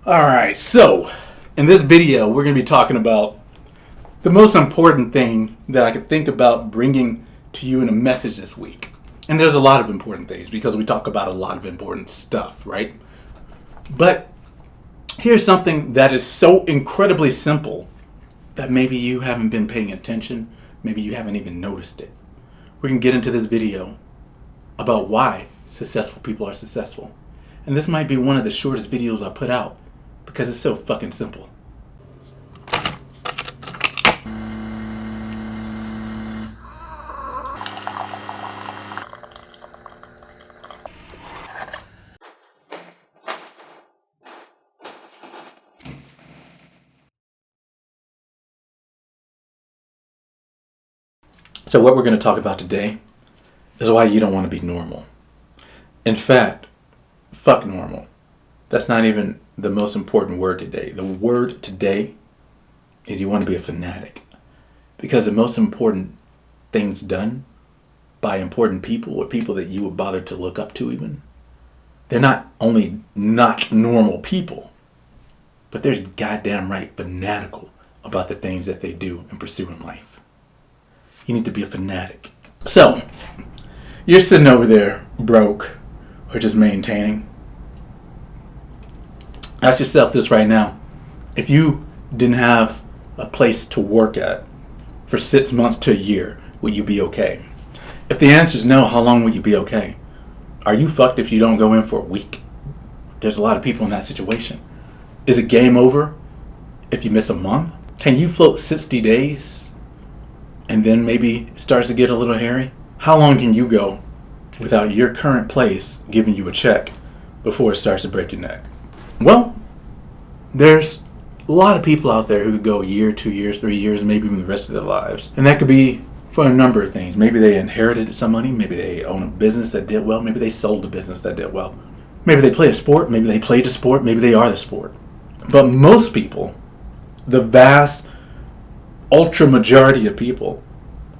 Alright, so in this video we're going to be talking about the most important thing that I could think about bringing to you in a message this week. And there's a lot of important things because we talk about a lot of important stuff, right? But here's something that is so incredibly simple that maybe you haven't been paying attention, maybe you haven't even noticed it. We can get into this video about why successful people are successful. And this might be one of the shortest videos I put out because it's so fucking simple. So what we're going to talk about today is why you don't want to be normal. In fact, fuck normal. That's not even the most important word today. The word today is you want to be a fanatic. Because the most important things done by important people or people that you would bother to look up to even, they're not only not normal people, but they're goddamn right fanatical about the things that they do and pursue in life. You need to be a fanatic. So, you're sitting over there broke or just maintaining. Ask yourself this right now. If you didn't have a place to work at for 6 months to a year, would you be okay? If the answer is no, how long would you be okay? Are you fucked if you don't go in for a week? There's a lot of people in that situation. Is it game over if you miss a month? Can you float 60 days? And then maybe it starts to get a little hairy? How long can you go without your current place giving you a check before it starts to break your neck? Well, there's a lot of people out there who could go a year, 2 years, 3 years, maybe even the rest of their lives. And that could be for a number of things. Maybe they inherited some money. Maybe they own a business that did well. Maybe they sold a business that did well. Maybe they play a sport. Maybe they played a sport. Maybe they are the sport. But most people, the vast ultra majority of people,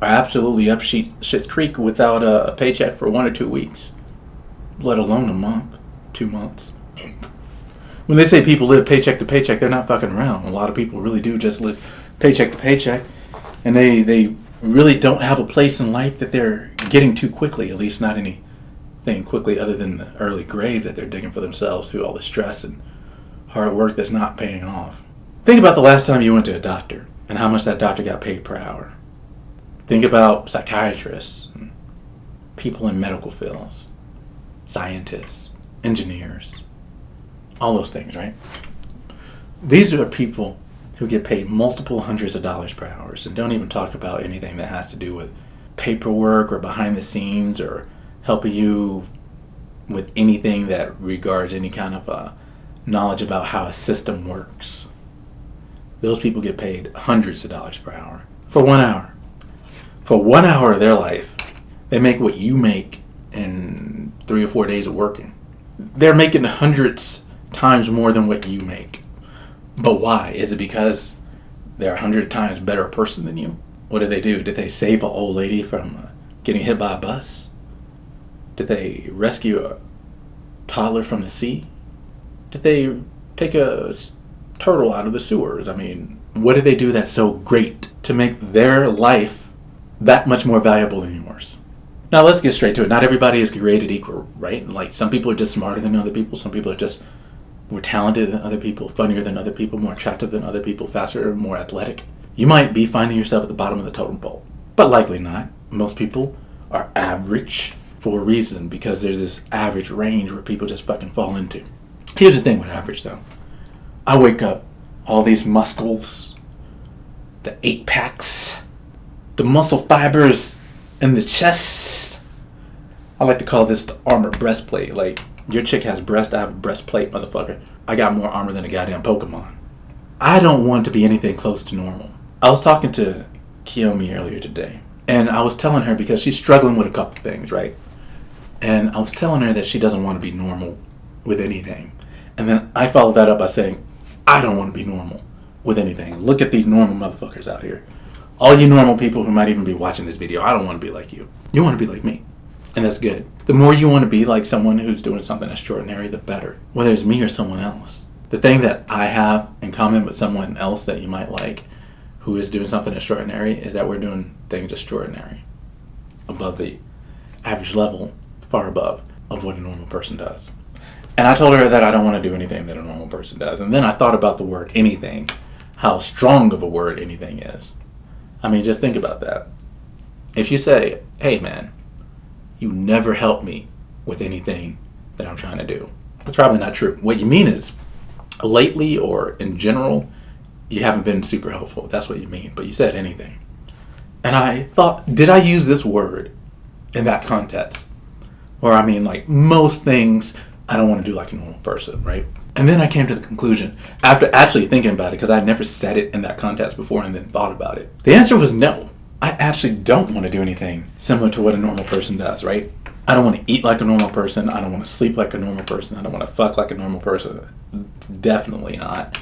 are absolutely up shit's creek without a paycheck for 1 or 2 weeks, let alone a month, 2 months. When they say people live paycheck to paycheck, they're not fucking around. A lot of people really do just live paycheck to paycheck, and they really don't have a place in life that they're getting to quickly, at least not anything quickly other than the early grave that they're digging for themselves through all the stress and hard work that's not paying off. Think about the last time you went to a doctor and how much that doctor got paid per hour. Think about psychiatrists, people in medical fields, scientists, engineers, all those things, right? These are people who get paid multiple hundreds of dollars per hour, and don't even talk about anything that has to do with paperwork or behind the scenes or helping you with anything that regards any kind of knowledge about how a system works. Those people get paid hundreds of dollars per hour for 1 hour. For 1 hour of their life, they make what you make in 3 or 4 days of working. They're making hundreds times more than what you make. But why? Is it because they're 100 times better person than you? What did they do? Did they save an old lady from getting hit by a bus? Did they rescue a toddler from the sea? Did they take a turtle out of the sewers? I mean, what did they do that's so great to make their life that much more valuable than yours? Now let's get straight to it. Not everybody is created equal, right? Like some people are just smarter than other people. Some people are just more talented than other people, funnier than other people, more attractive than other people, faster, more athletic. You might be finding yourself at the bottom of the totem pole, but likely not. Most people are average for a reason because there's this average range where people just fucking fall into. Here's the thing with average though. I wake up, all these muscles, the 8-packs, the muscle fibers in the chest. I like to call this the armor breastplate. Like, your chick has breast, I have a breastplate, motherfucker. I got more armor than a goddamn Pokemon. I don't want to be anything close to normal. I was talking to Kiyomi earlier today, and I was telling her because she's struggling with a couple things, right? And I was telling her that she doesn't want to be normal with anything. And then I followed that up by saying, I don't want to be normal with anything. Look at these normal motherfuckers out here. All you normal people who might even be watching this video, I don't want to be like you. You want to be like me. And that's good. The more you want to be like someone who's doing something extraordinary, the better. Whether it's me or someone else. The thing that I have in common with someone else that you might like who is doing something extraordinary is that we're doing things extraordinary, above the average level, far above of what a normal person does. And I told her that I don't want to do anything that a normal person does. And then I thought about the word anything, how strong of a word anything is. I mean, just think about that. If you say, hey man, you never help me with anything that I'm trying to do, that's probably not true. What you mean is, lately or in general, you haven't been super helpful. That's what you mean. But you said anything. And I thought, did I use this word in that context? Or I mean, like most things I don't want to do like a normal person, right? And then I came to the conclusion, after actually thinking about it, because I'd never said it in that context before and then thought about it. The answer was no. I actually don't want to do anything similar to what a normal person does, right? I don't want to eat like a normal person. I don't want to sleep like a normal person. I don't want to fuck like a normal person. Definitely not.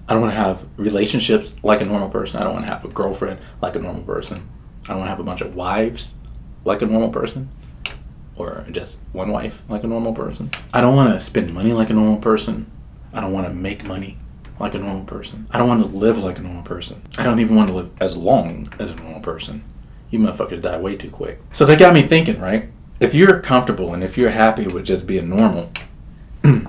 I don't want to have relationships like a normal person. I don't want to have a girlfriend like a normal person. I don't want to have a bunch of wives like a normal person. Or just one wife like a normal person. I don't want to spend money like a normal person. I don't want to make money like a normal person. I don't want to live like a normal person. I don't even want to live as long as a normal person. You motherfuckers die way too quick. So that got me thinking, right? If you're comfortable and if you're happy with just being normal,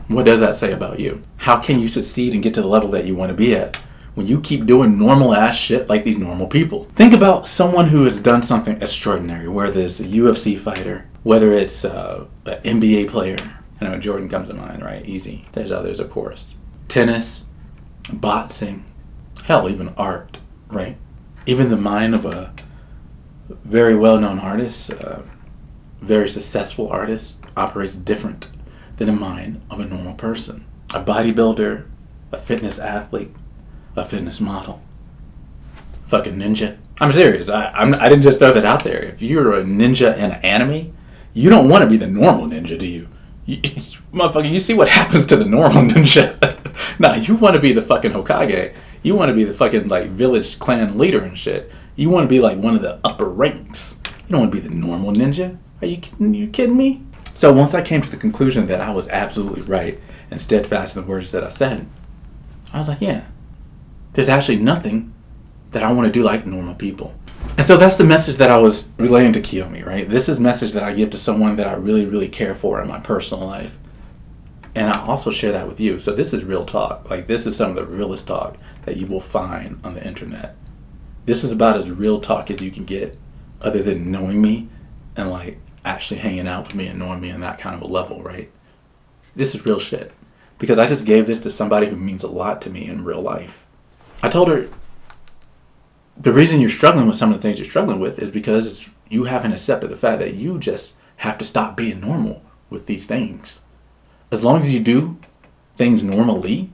what does that say about you? How can you succeed and get to the level that you want to be at when you keep doing normal ass shit like these normal people? Think about someone who has done something extraordinary, whether it's a UFC fighter, whether it's an NBA player. I know Jordan comes to mind, right? Easy. There's others, of course. Tennis, boxing, hell, even art, right? Even the mind of a very well-known artist, very successful artist, operates different than the mind of a normal person. A bodybuilder, a fitness athlete, a fitness model, fucking ninja. I'm serious. I didn't just throw that out there. If you're a ninja in an anime, you don't want to be the normal ninja, do you? Motherfucker, you see what happens to the normal ninja. Nah, you want to be the fucking Hokage. You want to be the fucking like village clan leader and shit. You want to be like one of the upper ranks. You don't want to be the normal ninja. Are you kidding me? So once I came to the conclusion that I was absolutely right and steadfast in the words that I said, I was like, yeah, there's actually nothing that I want to do like normal people. And so that's the message that I was relaying to Kiyomi, right? This is a message that I give to someone that I really, really care for in my personal life. And I also share that with you. So this is real talk. Like, this is some of the realest talk that you will find on the internet. This is about as real talk as you can get, other than knowing me and like actually hanging out with me and knowing me on that kind of a level, right? This is real shit. Because I just gave this to somebody who means a lot to me in real life. I told her, the reason you're struggling with some of the things you're struggling with is because you haven't accepted the fact that you just have to stop being normal with these things. As long as you do things normally,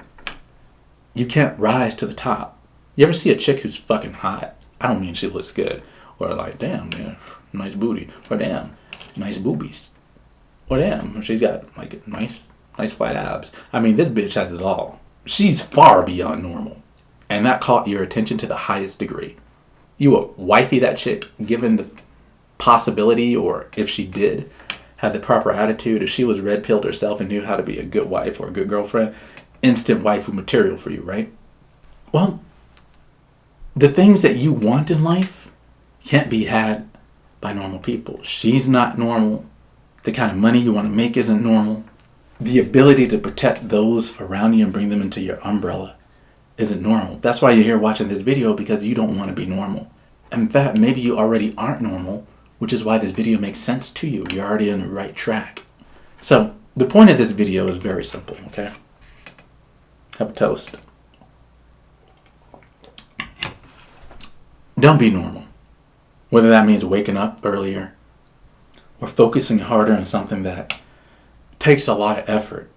you can't rise to the top. You ever see a chick who's fucking hot? I don't mean she looks good. Or like, damn, man, nice booty. Or damn, nice boobies. Or damn, she's got like nice flat abs. I mean, this bitch has it all. She's far beyond normal. And that caught your attention to the highest degree. You would wifey that chick, given the possibility, or if she did, had the proper attitude, if she was red-pilled herself and knew how to be a good wife or a good girlfriend, instant waifu material for you, right? Well, the things that you want in life can't be had by normal people. She's not normal. The kind of money you want to make isn't normal. The ability to protect those around you and bring them into your umbrella isn't normal. That's why you're here watching this video, because you don't want to be normal. In fact, maybe you already aren't normal, which is why this video makes sense to you. You're already on the right track. So, the point of this video is very simple, okay? Have a toast. Don't be normal. Whether that means waking up earlier or focusing harder on something that takes a lot of effort,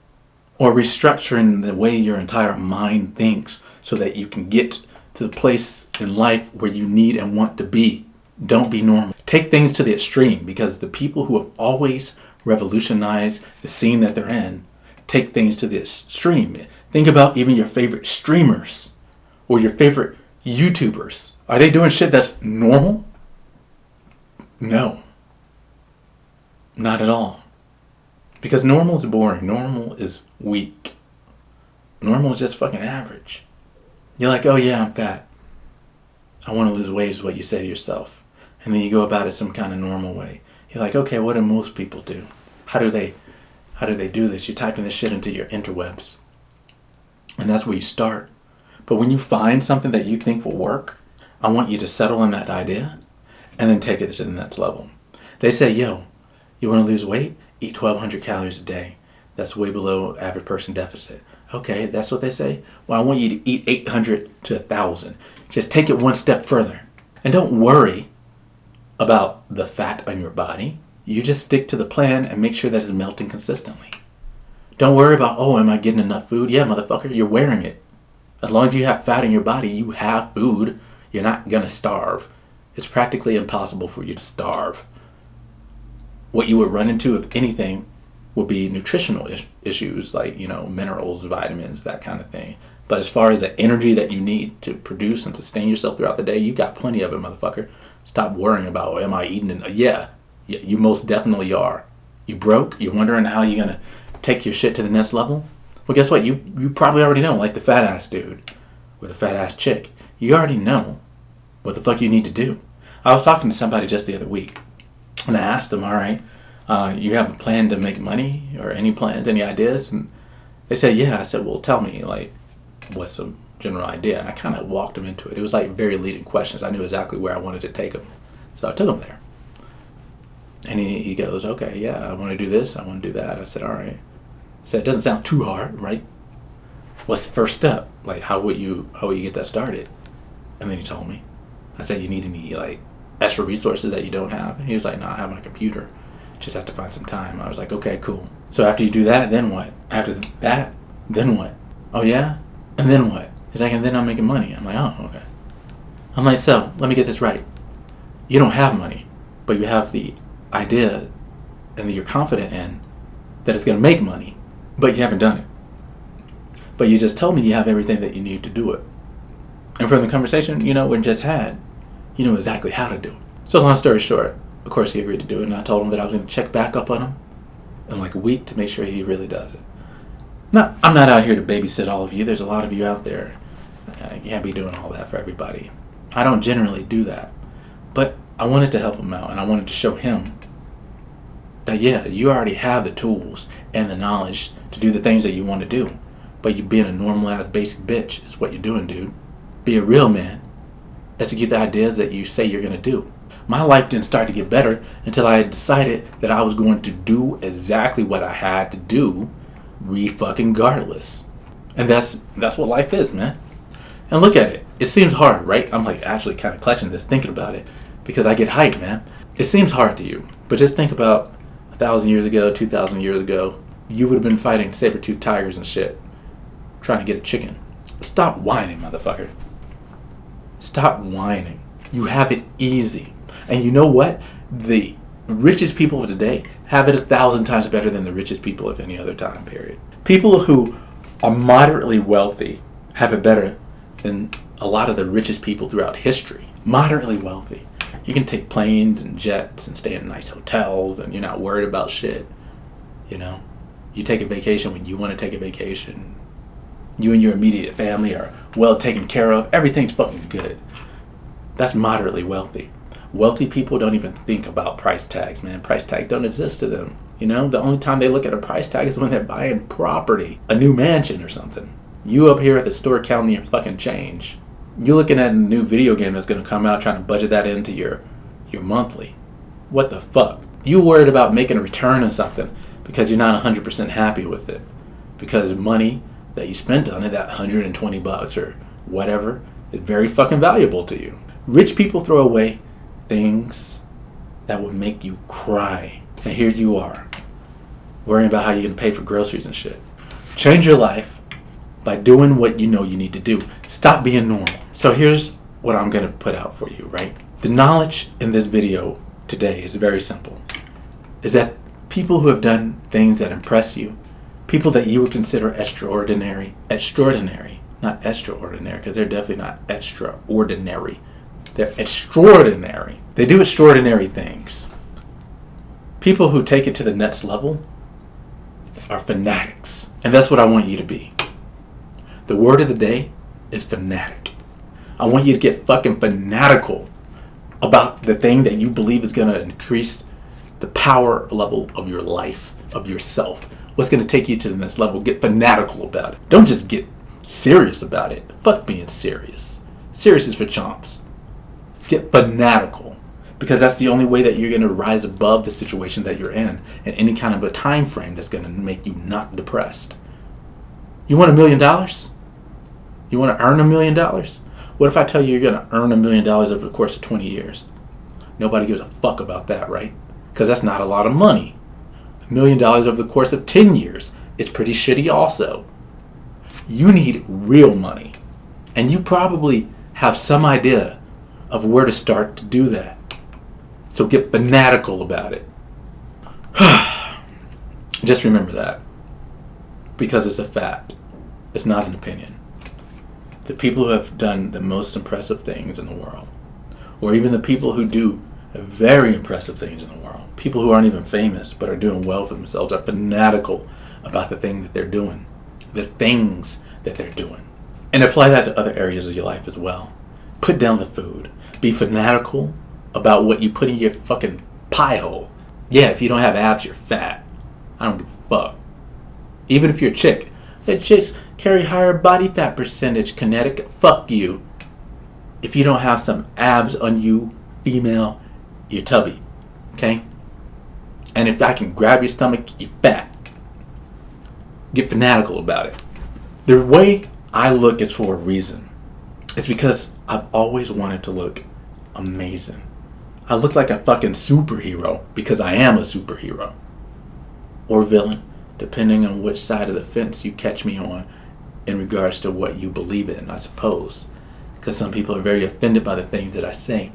or restructuring the way your entire mind thinks so that you can get to the place in life where you need and want to be. Don't be normal. Take things to the extreme, because the people who have always revolutionized the scene that they're in take things to the extreme. Think about even your favorite streamers or your favorite YouTubers. Are they doing shit that's normal? No. Not at all. Because normal is boring. Normal is weak. Normal is just fucking average. You're like, oh yeah, I'm fat. I want to lose weight is what you say to yourself. And then you go about it some kind of normal way. You're like, okay, what do most people do? How do they do this? You're typing this shit into your interwebs. And that's where you start. But when you find something that you think will work, I want you to settle on that idea and then take it to the next level. They say, yo, you want to lose weight? Eat 1,200 calories a day. That's way below average person deficit. Okay, that's what they say? Well, I want you to eat 800 to 1,000. Just take it one step further. And don't worry about the fat on your body. You just stick to the plan and make sure that it's melting consistently. Don't worry about, oh, am I getting enough food? Yeah, motherfucker, you're wearing it. As long as you have fat in your body, you have food. You're not going to starve. It's practically impossible for you to starve. What you would run into, if anything, would be nutritional issues like, minerals, vitamins, that kind of thing. But as far as the energy that you need to produce and sustain yourself throughout the day, you got plenty of it, motherfucker. Stop worrying about, am I eating? Yeah, you most definitely are. You broke? You're wondering how you're going to take your shit to the next level? Well, guess what? You probably already know, like the fat ass dude or the fat ass chick. You already know what the fuck you need to do. I was talking to somebody just the other week, and I asked them, all right, you have a plan to make money or any plans, any ideas? And they said, yeah. I said, well, tell me, like, what's some general idea? And I kind of walked them into it. It was like very leading questions. I knew exactly where I wanted to take them. So I took them there. And he goes, okay, yeah, I want to do this, I want to do that. I said, all right. I said, it doesn't sound too hard, right? What's the first step? Like, how would you get that started? And then he told me. I said, you need any, like, extra resources that you don't have? And he was like, no, I have my computer. Just have to find some time. I was like, okay, cool. So after you do that, then what? After that, then what? Oh, yeah? And then what? He's like, and then I'm making money. I'm like, oh, okay. I'm like, so, let me get this right. You don't have money, but you have the idea and that you're confident in that it's going to make money, but you haven't done it. But you just told me you have everything that you need to do it. And from the conversation, we just had, you know exactly how to do it. So long story short, of course he agreed to do it, and I told him that I was going to check back up on him in like a week to make sure he really does it. I'm not out here to babysit all of you. There's a lot of you out there. I can't be doing all that for everybody. I don't generally do that. But I wanted to help him out, and I wanted to show him that, yeah, you already have the tools and the knowledge to do the things that you want to do. But you being a normal-ass basic bitch is what you're doing, dude. Be a real man. Execute the ideas that you say you're going to do. My life didn't start to get better until I had decided that I was going to do exactly what I had to do, re-fucking-gardless. And that's what life is, man. And look at it. It seems hard, right? I'm like actually kind of clutching this, thinking about it, because I get hyped, man. It seems hard to you, but just think about 1,000 years ago, 2,000 years ago, you would have been fighting saber-toothed tigers and shit, trying to get a chicken. Stop whining, motherfucker. Stop whining. You have it easy. And you know what? The richest people of today have it 1,000 times better than the richest people of any other time period. People who are moderately wealthy have it better than a lot of the richest people throughout history. Moderately wealthy. You can take planes and jets and stay in nice hotels and you're not worried about shit. You take a vacation when you want to take a vacation. You and your immediate family are well taken care of. Everything's fucking good. That's moderately wealthy. Wealthy people don't even think about price tags, man. Price tags don't exist to them. The only time they look at a price tag is when they're buying property, a new mansion or something. You up here at the store counting your fucking change. You're looking at a new video game that's going to come out, trying to budget that into your monthly. What the fuck? You worried about making a return on something because you're not 100% happy with it. Because money that you spent on it, that $120 or whatever, is very fucking valuable to you. Rich people throw away things that would make you cry. And here you are, worrying about how you're going to pay for groceries and shit. Change your life by doing what you know you need to do. Stop being normal. So here's what I'm going to put out for you, right? The knowledge in this video today is very simple. Is that people who have done things that impress you, people that you would consider extraordinary, not extraordinary, because they're definitely not extraordinary. They're extraordinary. They do extraordinary things. People who take it to the next level are fanatics. And that's what I want you to be. The word of the day is fanatic. I want you to get fucking fanatical about the thing that you believe is going to increase the power level of your life, of yourself. What's going to take you to the next level. Get fanatical about it. Don't just get serious about it. Fuck being serious. Serious is for chomps. Get fanatical. Because that's the only way that you're going to rise above the situation that you're in any kind of a time frame that's going to make you not depressed. You want $1 million? You want to earn $1 million? What if I tell you you're going to earn $1 million over the course of 20 years? Nobody gives a fuck about that, right? Because that's not a lot of money. $1 million over the course of 10 years is pretty shitty also. You need real money. And you probably have some idea of where to start to do that. So get fanatical about it. Just remember that. Because it's a fact. It's not an opinion. The people who have done the most impressive things in the world, or even the people who do very impressive things in the world, people who aren't even famous but are doing well for themselves, are fanatical about the thing that they're doing. The things that they're doing. And apply that to other areas of your life as well. Put down the food. Be fanatical about what you put in your fucking pie hole. Yeah, if you don't have abs, you're fat. I don't give a fuck. Even if you're a chick. That chicks carry higher body fat percentage, Connecticut. Fuck you. If you don't have some abs on you, female, you're tubby. Okay? And if I can grab your stomach, you're fat. Get fanatical about it. The way I look is for a reason. It's because I've always wanted to look amazing. I look like a fucking superhero because I am a superhero. Or villain, depending on which side of the fence you catch me on in regards to what you believe in, I suppose. Because some people are very offended by the things that I say.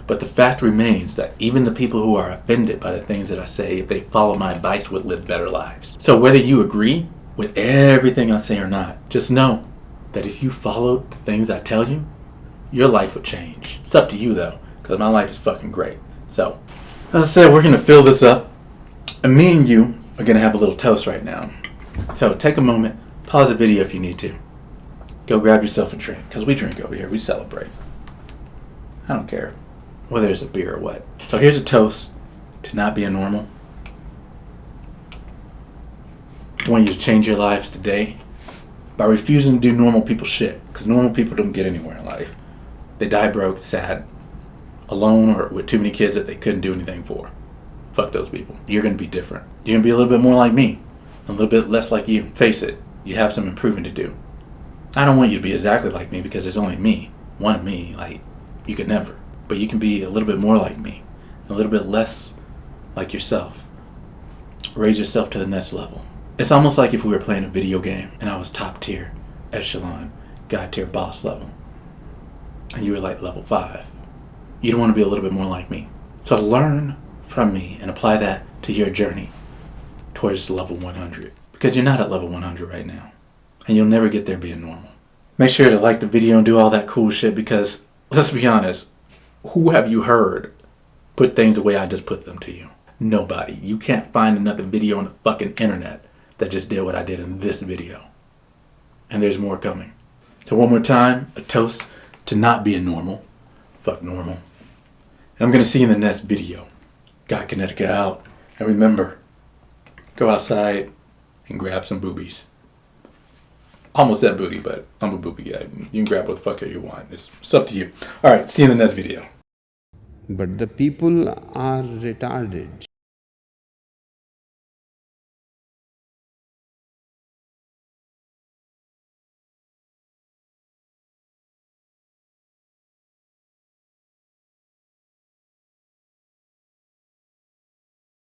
But the fact remains that even the people who are offended by the things that I say, if they follow my advice, would live better lives. So whether you agree with everything I say or not, just know that if you followed the things I tell you, your life would change. It's up to you though, because my life is fucking great. So, as I said, we're going to fill this up. And me and you are going to have a little toast right now. So take a moment, pause the video if you need to. Go grab yourself a drink, because we drink over here, we celebrate. I don't care whether it's a beer or what. So here's a toast to not being normal. I want you to change your lives today by refusing to do normal people shit, because normal people don't get anywhere in life. They die broke, sad, alone, or with too many kids that they couldn't do anything for. Fuck those people. You're going to be different. You're going to be a little bit more like me, a little bit less like you. Face it, you have some improving to do. I don't want you to be exactly like me because there's only me, one of me. Like, you could never. But you can be a little bit more like me, a little bit less like yourself. Raise yourself to the next level. It's almost like if we were playing a video game and I was top tier, echelon, god tier, boss level, and you were like level 5. You'd want to be a little bit more like me. So learn from me and apply that to your journey towards level 100. Because you're not at level 100 right now. And you'll never get there being normal. Make sure to like the video and do all that cool shit because, let's be honest, who have you heard put things the way I just put them to you? Nobody. You can't find another video on the fucking internet that just did what I did in this video. And there's more coming. So one more time, a toast to not being normal. Fuck normal. And I'm going to see you in the next video. Got Connecticut out. And remember, go outside and grab some boobies. Almost that booty, but I'm a booby guy. You can grab what the fuck you want. It's up to you. Alright, see you in the next video. But the people are retarded.